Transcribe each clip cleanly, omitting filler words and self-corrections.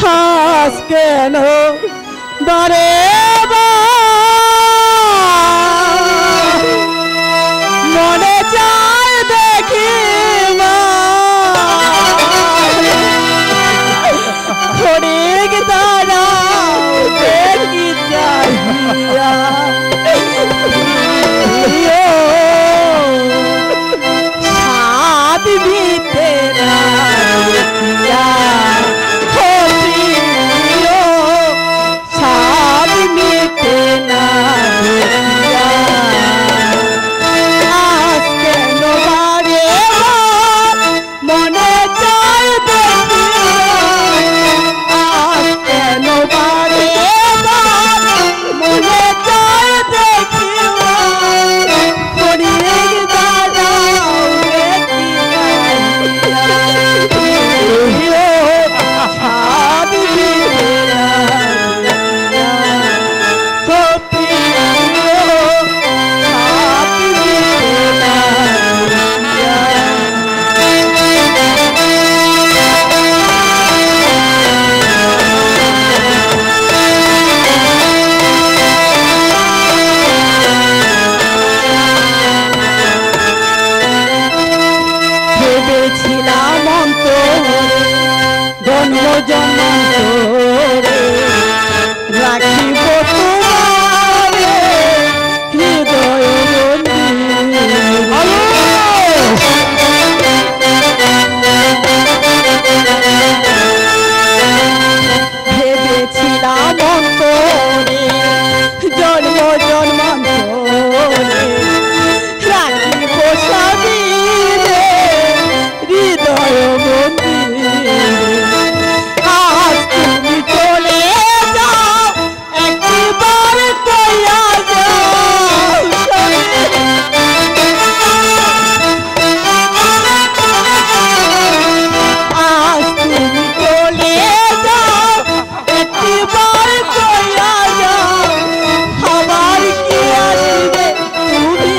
হাস কেন বারে মনে চায় দেখি খড়িক তারা দেখি চাইয়া সাত ভিতরা সাত মিটে না আজকে নবারে মনে চাই দেখি আজকে নবারে মনে চাই দেখি খড়িক দাঁড়াও দেখি সাত মিটে ভেবেছিলাম অন্তরে জন্ম জন্মান্তরে রাখিব তোমারে হৃদয় ভেবেছিলাম অন্তরে জন্ম জন্মান্তরে রাখিব সাবিরে হৃদয় মন্দিরে আজ তুমি চলে যাও একবার কইয়া যাও আজ তুমি চলে যাও একবার কইয়া যাও আবার কি আসবে তুমি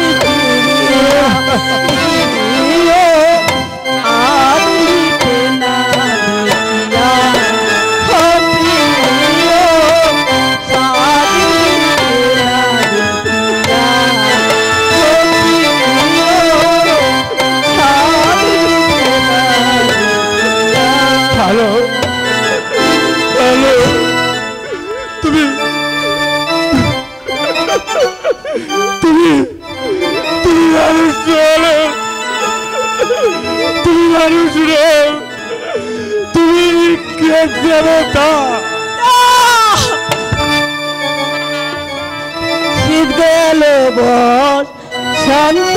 দেবতা শীত গেল বস শান্ত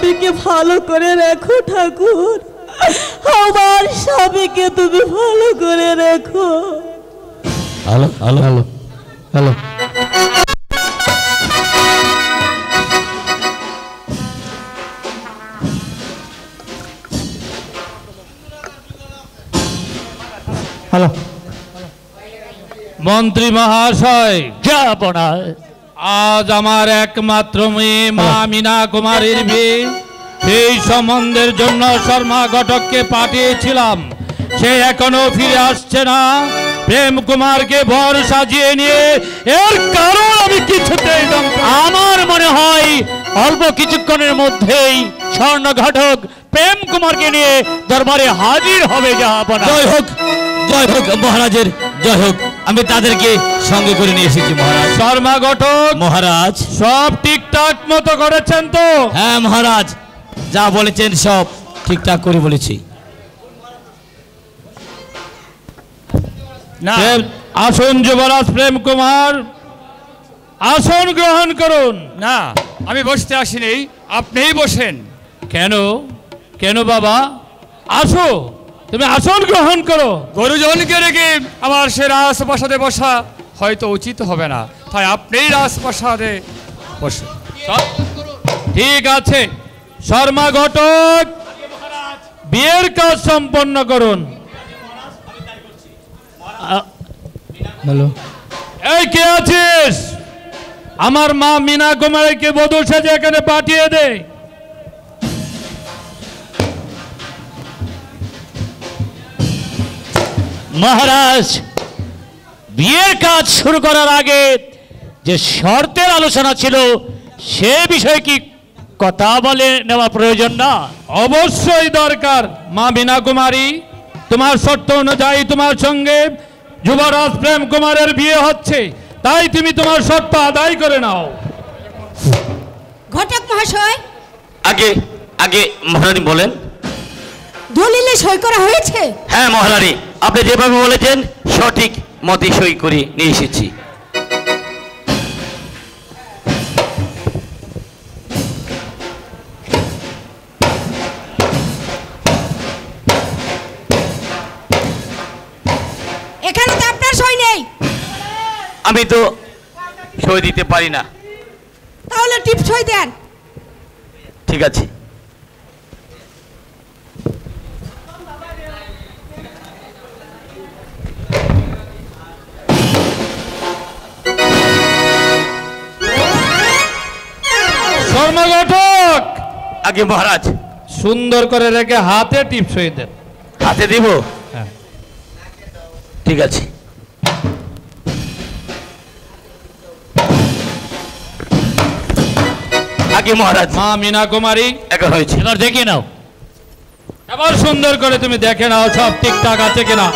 স্বামীকে ভালো করে রেখো ঠাকুর, আমার স্বামীকে তুমি ভালো করে রেখো। Hello hello hello hello hello মন্ত্রী মহাশয়, যাবনা আজ আমার একমাত্র মেয়ে মা মীনা কুমারীর বিয়ে, সেই সম্বন্ধের জন্য শর্মা ঘটককে পাঠিয়েছিলাম, সে এখনো ফিরে আসছে না। প্রেম কুমারকে বর সাজিয়ে নিয়ে এর কারণ আমি কিছুতেই আমার মনে হয় অল্প কিছুক্ষণের মধ্যেই স্বর্ণ ঘটক প্রেম কুমারকে নিয়ে দরবারে হাজির হবে। যাবনা জয় হোক মহারাজের জয় হোক। আমি তাদেরকে সঙ্গে করে নিয়ে এসেছি মহারাজ। শর্মা ঘটক মহারাজ সব ঠিকঠাক মতো করেছেন তো? হ্যাঁ মহারাজ, যা বলেছেন সব ঠিকঠাক করে বলেছি। না আসুন যুবরাজ প্রেম কুমার, আসন গ্রহণ করুন। না, আমি বসতে আসিনি, আপনিই বসেন। কেন কেন বাবা, আসো, তুমি আসন গ্রহণ করো। গুরুজনকে রেখে আমার সে রাজপ্রাসাদে বসা হয়তো উচিত হবে না, তাই আপনিই রাজপ্রাসাদে বসুন। ঠিক আছে, শর্মা ঘটক বিয়ের কাজ সম্পন্ন করুন। হ্যালো এই কে আছিস? আমার মা মীনা কুমারীকে বধূ সেজে এখানে পাঠিয়ে দে। মহারাজ, বিয়ের কাজ শুরু করার আগে যে শর্তের আলোচনা ছিল সে বিষয়ে কি কথা বলে নেওয়া প্রয়োজন না? অবশ্যই দরকার। মা মীনা কুমারী, তোমার শর্ত অনুযায়ী তোমার সঙ্গে যুবরাজ প্রেম কুমারের বিয়ে হচ্ছে, তাই তুমি তোমার শর্ত আদায় করে নাও। ঘটক মহাশয়, আগে আগে মহারানী বলেন। দলিলে সই করা হয়েছে? হ্যাঁ মহারানী, আপনি যেভাবে বলেছেন সঠিক মতে সই করে নিয়ে এসেছি। এখানে তো আপনার সই নেই। আমি তো সই দিতে পারি না। তাহলে টিপ সই দেন। ঠিক আছে। শর্মা ঘটক, আগে মহারাজ, সুন্দর করে রেখে হাতে টিপসই দেন। হাতে দিব? হ্যাঁ। ঠিক আছে। আগে মহারাজ, মা মীনা কুমারী, এখন হয়েছে। এবার দেখে নাও। এবার সুন্দর করে তুমি দেখে নাও সব ঠিকঠাক আছে কিনা।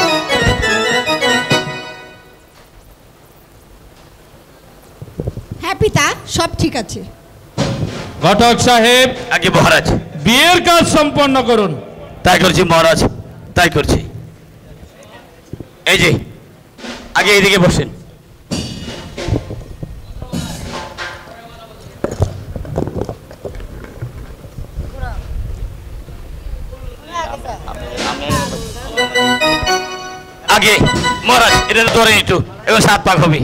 হ্যাঁ পিতা, সব ঠিক আছে। ঘটক সাহেব, আগে মহারাজ, বিয়ের কাজ সম্পন্ন করুন। তাই করছি মহারাজ, তাই করছি। এই যে আগে এইদিকে বসেন। আগে মহারাজ, এটা ধরে একটু, এবার 7 পাক হবে।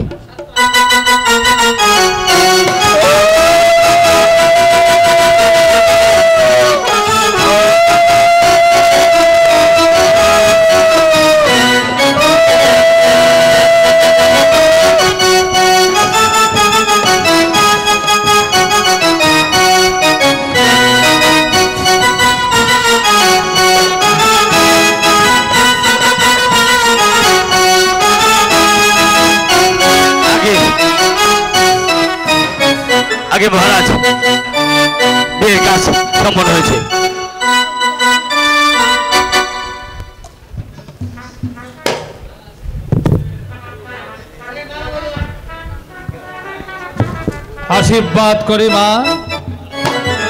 আগে মহারাজ, বিয়ের কাজ সম্পন্ন হয়েছে। আশীর্বাদ করি মা,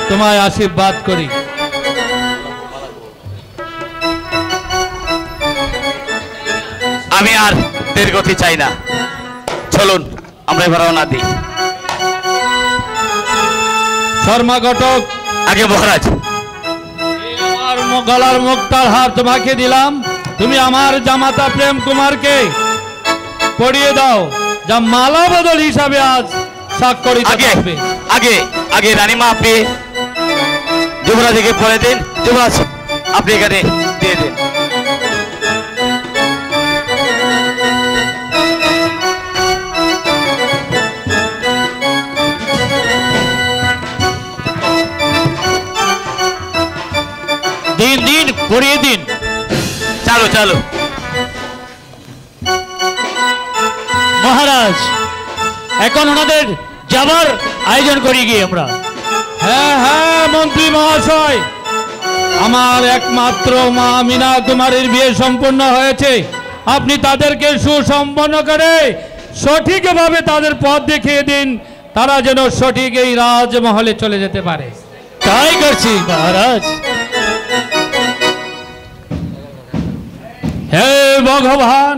তোমায় আশীর্বাদ করি। আমি আর দেরি করতে চাই না, চলুন আমরা এবার রওনা দিই। শর্মা ঘটক, আগে মহারাজ, আমার গলার মুক্তার হার তোমাকে দিলাম, তুমি আমার জামাতা প্রেম কুমারকে পরিয়ে দাও, যা মালা বদল হিসাবে আজ স্বাক্ষরিত আগে হবে। আগে আগে রানীমা আপনি যুবরাজকে পরে দিন। যুবরাজ আপনি এখানে দিয়ে দিন। দিন দিন পরিয়ে দিন। চালো চালো। মহারাজ, এখন ওনাদের যাবার আয়োজন করি গিয়ে আমরা। হ্যাঁ হ্যাঁ মন্ত্রী মহাশয়, আমার একমাত্র মা মীনা কুমারীর বিয়ে সম্পূর্ণ হয়েছে। আপনি তাদেরকে সুসম্পন্ন করে সঠিকভাবে তাদের পথ দেখিয়ে দিন, তারা যেন সঠিক এই রাজমহলে চলে যেতে পারে। তাই করছি মহারাজ। হে ভগবান,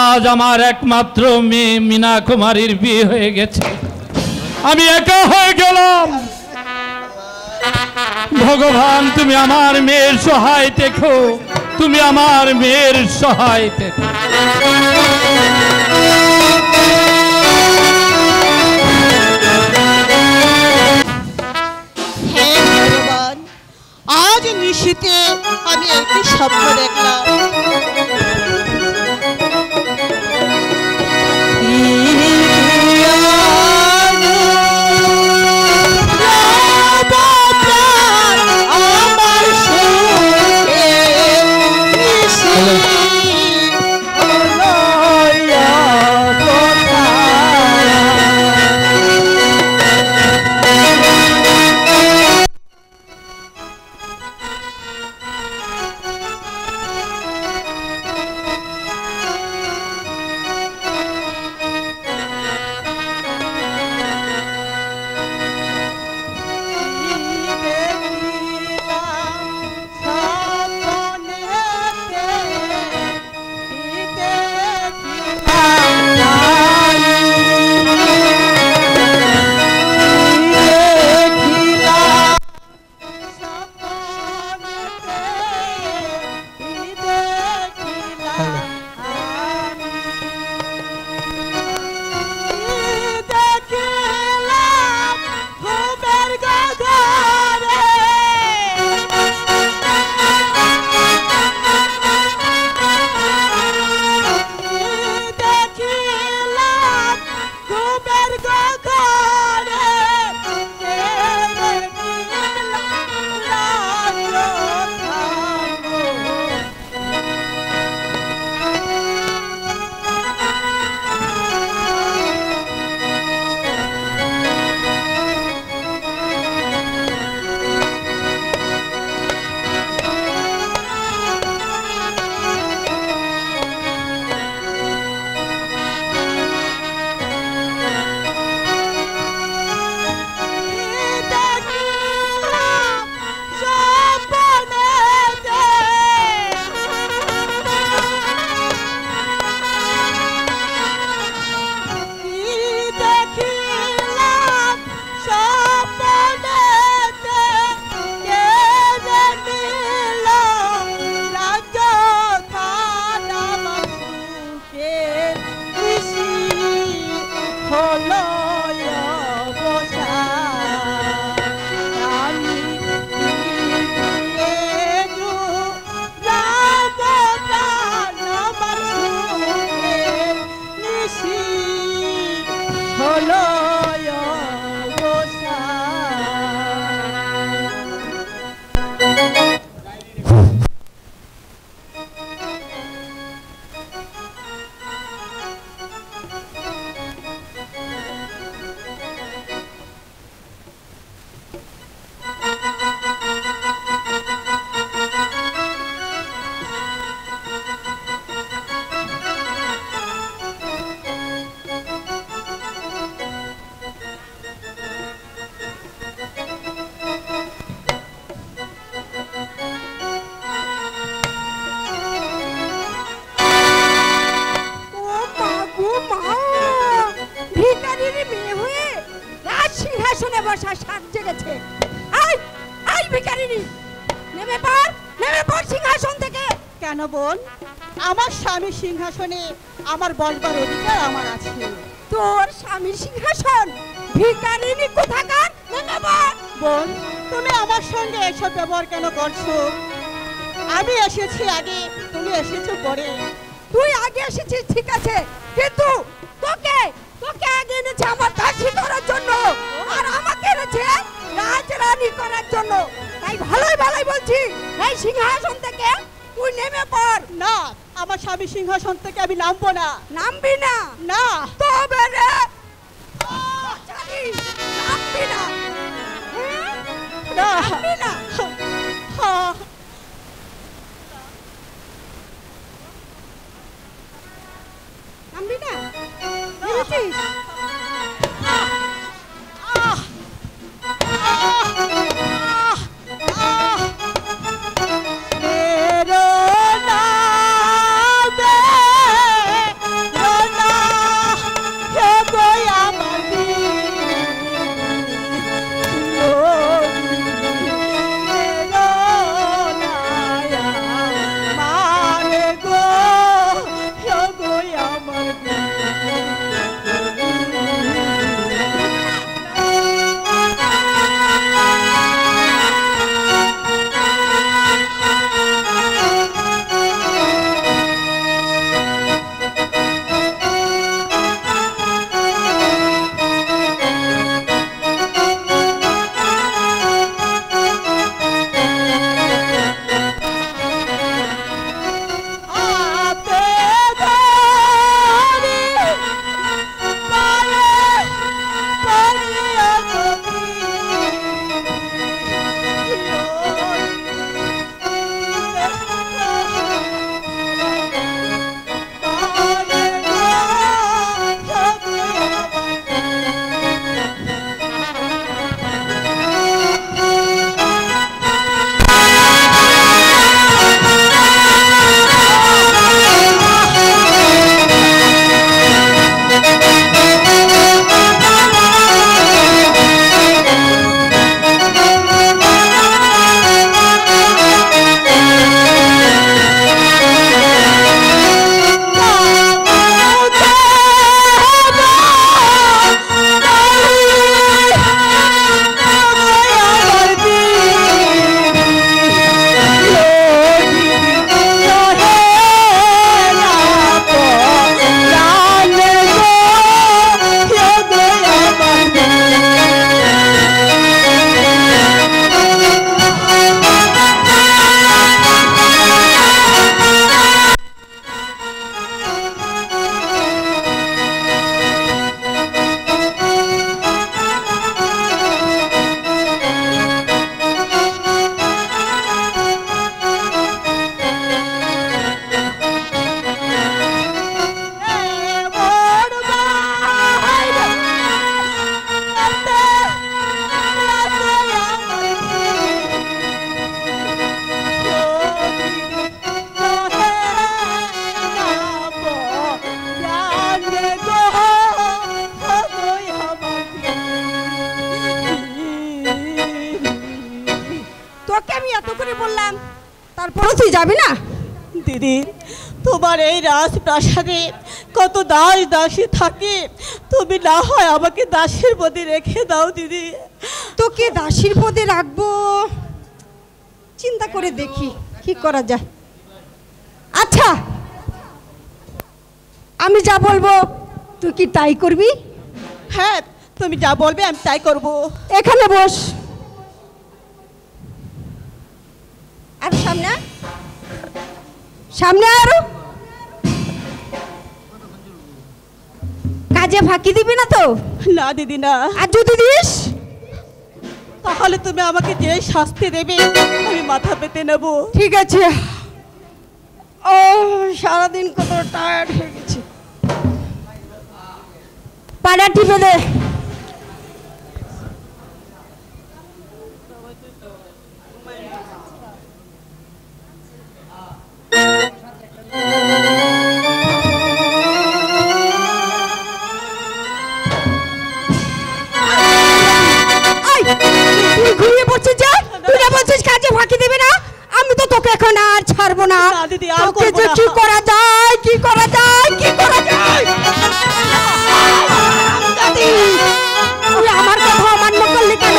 আজ আমার একমাত্র মেয়ে মীনা কুমারীর বিয়ে হয়ে গেছে, আমি একা হয়ে গেলাম। ভগবান তুমি আমার মেয়ের সহায় দেখো, তুমি আমার মেয়ের সহায় দেখো। হে ভগবান, আজ নিশীতে আমি একটি স্বপ্ন দেখলাম। সিংহাসনে বসার সাত জেগেছে। আই আই ভিখারিনী, নেমে পড় সিংহাসন থেকে। কেন বোন? আমার স্বামী সিংহাসনে আমার বলবার অধিকার আমার আছে। তোর স্বামীর সিংহাসন? ভিখারিনী কোথাকার, নেমে পড়। বোন, তুমি আমার সঙ্গে এসব ব্যবহার কেন করছো? আমি এসেছি আগে, তুমি এসেছো পরে। তুই আগে এসেছিস ঠিক আছে, কিন্তু তোকে তোকে আগে এনেছে আমার দাসী করার জন্য, আর আমাকে এনেছে রাজরানী করার জন্য। তাই ভালোই ভালোই বলছি, এই সিংহাসন থেকে তুই নেমে পড়। না, আমার স্বামী সিংহাসন থেকে আমি নামবো না। নামবি না? না। তবে রে জানি নামবি না। না। নামবি না? হ্যাঁ। নামবি না? নেমেছিস? তারপরে তুই যাবি না? দিদি, তোমার এই রাজপ্রাসাদে কত দাস দাসী থাকে, তুমি না হয় আমাকে দাসীর পদে রেখে দাও দিদি। তোকে দাসীর পদে রাখবো, চিন্তা করে দেখি কি করা যায়। আচ্ছা, আমি যা বলবো তুই কি তাই করবি? হ্যাঁ, তুমি যা বলবে আমি তাই করব। এখানে বস। আর সামনে সামনে আরো কাজে ফাঁকি দিবি না তো? না দিদি না। আর যদি দিস তাহলে তুমি আমাকে যে শাস্তি দেবে আমি মাথা পেতে নেব। ঠিক আছে। ও সারাদিন কত টায়ার্ড হয়ে গেছি, পাড়া টিপে দে। এখন আর ছাড়বো না। না দিদি, আর তোকে করবো যে না। কি করা যায়, কি করা যায়, কি করা যায়। দাদি, তুই আমার কথা অমান্য করলি কেন?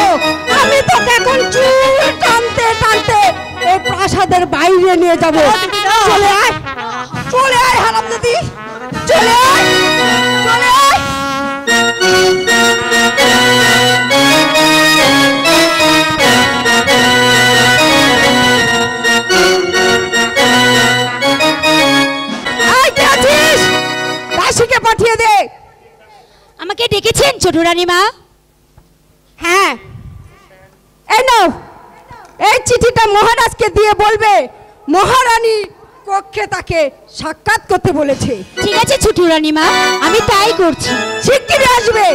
আমি তোকে এখন চুল টানতে টানতে এই প্রাসাদের বাইরে নিয়ে যাবো। চলে আয়, চলে আয় হারামজাদি, চলে আয়, চলে আয়। আয়, কে আছিস? দাসীকে পাঠিয়ে দে। আমাকে ডেকেছেন ছোট রানীমা? হ্যাঁ, এই নাও, এই চিঠিটা মহারাজকে দিয়ে বলবে মহারানী কক্ষে তাকে সাক্ষাৎ করতে বলেছে। ঠিক আছে ছোট রানীমা, আমি তাই করছি। শিগগিরই আসবে।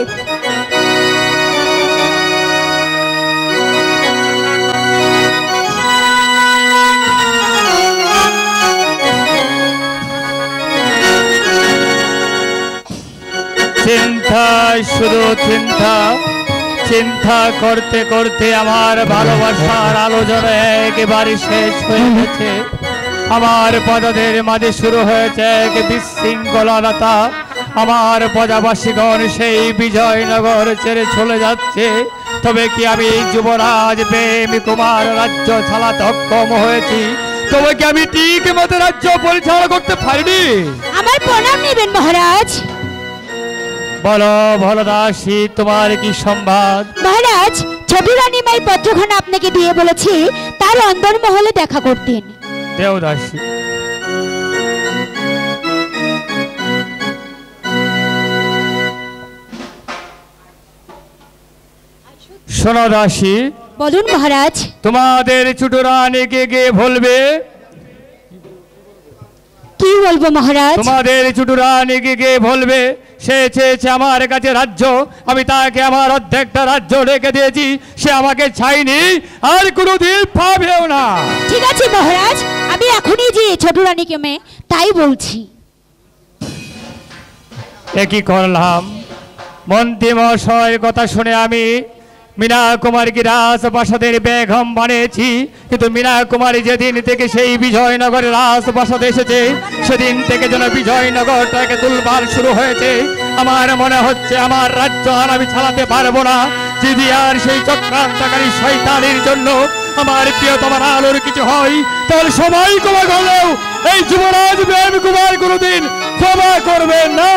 চিন্তা, শুধু চিন্তা, চিন্তা করতে করতে আমার ভালোবাসার আলোচনা একেবারে শেষ হয়ে গেছে। আমার পদাদের মাঝে শুরু হয়েছে এক বিশৃঙ্খলতা। আমার প্রজাবাসীগণ সেই বিজয়নগর ছেড়ে চলে যাচ্ছে। তবে কি আমি যুবরাজ প্রেম কুমার রাজ্য চালাতে অক্ষম হয়েছি? তবে কি আমি ঠিক মতো রাজ্য পরিচালনা করতে পারিনি? আমার প্রণাম নেবেন মহারাজ। বলো বলো দাসী, তোমার কি সংবাদ? মহারাজ, ছোট রানীমা এই পত্রখানা আপনাকে দিয়ে বলেছি তার অন্দরমহলে দেখা করতেন। দেও দাসী। শোনো দাসী, বলুন মহারাজ। তোমাদের ছোট রানীকে গিয়ে বলবে। কি বলবো মহারাজ? তোমাদের ছোট রানীকে গিয়ে বলবে সে চেয়েছে আমার কাছে রাজ্য, আমি তাকে আমার অর্ধেকটা রাজ্য রেখে দিয়েছি। সে আমাকে চাইনি, আর কোনোদিন পাবেও না। ঠিক আছে মহারাজ, আমি এখনই যে ছোট রানীকে মেয়ে তাই বলছি। একই করলাম। মন্ত্রী মহাশয়ের কথা শুনে আমি মীনা কুমারীকে রাজপ্রাসাদের বেগম বানিয়েছি, কিন্তু মীনা কুমারী যেদিন থেকে সেই বিজয়নগরে রাজপ্রাসাদে এসেছে সেদিন থেকে যেন বিজয়নগরটাকে তুলবার শুরু হয়েছে। আমার মনে হচ্ছে আমার রাজ্য আর আমি চালাতে পারবো না। যদি আর সেই চক্রান্তকারী শয়তানের জন্য আমার প্রিয়তমার আলোর কিছু হয়, তাহলে সবাই ক্ষমা করলেও এই যুবরাজ প্রেম কুমার কোনোদিন ক্ষমা করবে না।